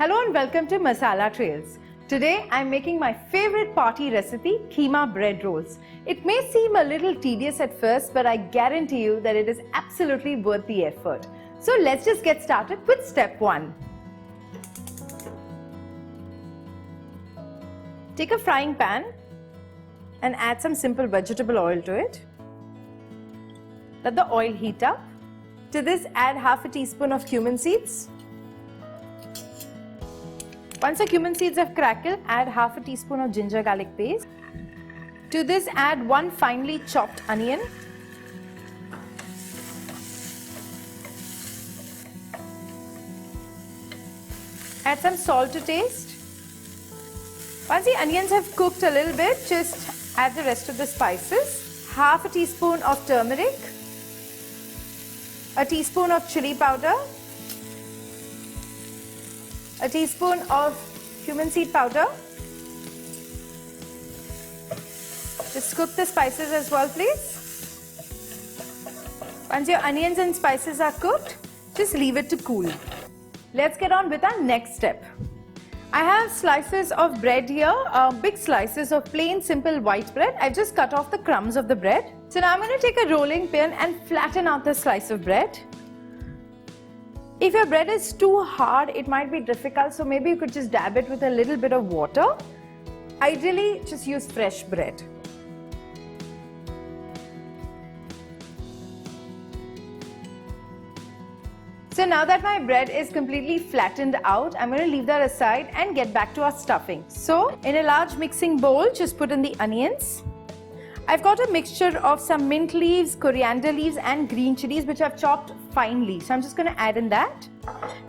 Hello and welcome to Masala Trails. Today I'm making my favorite party recipe, Keema Bread Rolls. It may seem a little tedious at first, but I guarantee you that it is absolutely worth the effort. So let's just get started with step 1. Take a frying pan and add some simple vegetable oil to it. Let the oil heat up. To this, add half a teaspoon of cumin seeds. Once the cumin seeds have crackled, add half a teaspoon of ginger garlic paste. To this, add one finely chopped onion. Add some salt to taste. Once the onions have cooked a little bit, just add the rest of the spices. Half a teaspoon of turmeric, a teaspoon of chili powder, a teaspoon of cumin seed powder. Just cook the spices as well, please. Once your onions and spices are cooked, just leave it to cool. Let's get on with our next step. I have slices of bread here, big slices of plain simple white bread. I've just cut off the crumbs of the bread. So now I'm going to take a rolling pin and flatten out the slice of bread. If your bread is too hard, it might be difficult, so maybe you could just dab it with a little bit of water. Ideally, just use fresh bread. So now that my bread is completely flattened out, I'm going to leave that aside and get back to our stuffing. So in a large mixing bowl, just put in the onions. I've got a mixture of some mint leaves, coriander leaves and green chilies which I've chopped finely. So I'm just going to add in that.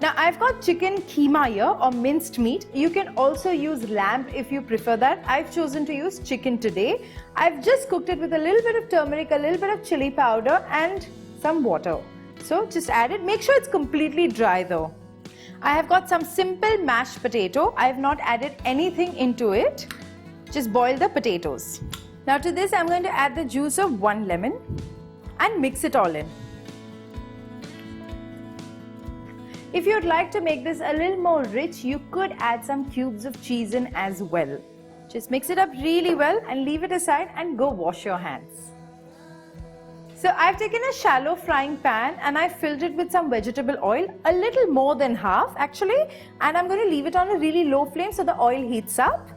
Now I've got chicken keema here, or minced meat. You can also use lamb if you prefer that. I've chosen to use chicken today. I've just cooked it with a little bit of turmeric, a little bit of chili powder and some water. So just add it. Make sure it's completely dry though. I have got some simple mashed potato. I have not added anything into it. Just boil the potatoes. Now to this I'm going to add the juice of 1 lemon and mix it all in. If you'd like to make this a little more rich, you could add some cubes of cheese in as well. Just mix it up really well and leave it aside and go wash your hands. So I've taken a shallow frying pan and I filled it with some vegetable oil, a little more than half actually, and I'm going to leave it on a really low flame so the oil heats up.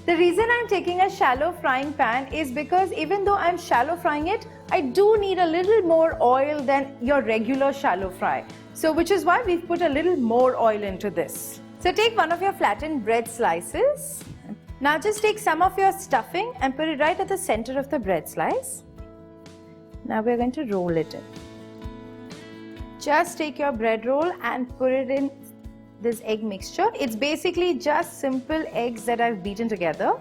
The reason I'm taking a shallow frying pan is because even though I'm shallow frying it, I do need a little more oil than your regular shallow fry. So which is why we've put a little more oil into this. So take one of your flattened bread slices. Now just take some of your stuffing and put it right at the center of the bread slice. Now we're going to roll it in. Just take your bread roll and put it in this egg mixture. It's basically just simple eggs that I've beaten together.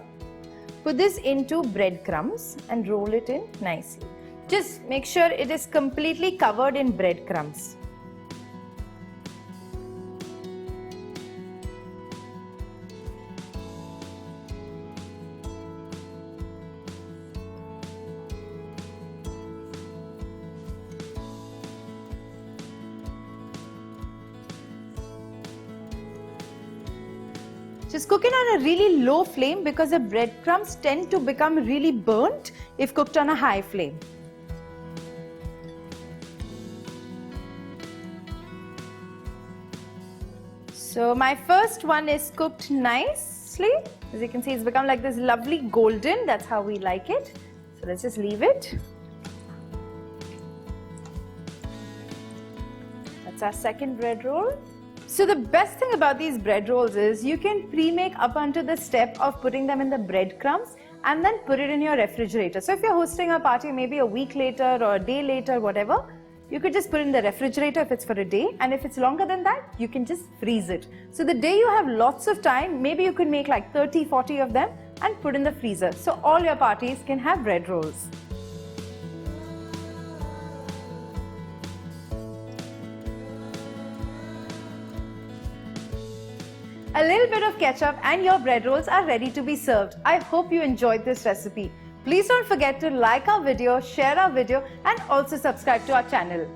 Put this into breadcrumbs and roll it in nicely. Just make sure it is completely covered in breadcrumbs. Just cook it on a really low flame because the breadcrumbs tend to become really burnt if cooked on a high flame. So my first one is cooked nicely. As you can see, it's become like this lovely golden. That's how we like it. So let's just leave it. That's our second bread roll. So the best thing about these bread rolls is you can pre-make up until the step of putting them in the breadcrumbs and then put it in your refrigerator. So if you're hosting a party maybe a week later or a day later, whatever, you could just put it in the refrigerator if it's for a day, and if it's longer than that, you can just freeze it. So the day you have lots of time, maybe you could make like 30, 40 of them and put in the freezer. So all your parties can have bread rolls. A little bit of ketchup and your bread rolls are ready to be served. I hope you enjoyed this recipe. Please don't forget to like our video, share our video and also subscribe to our channel.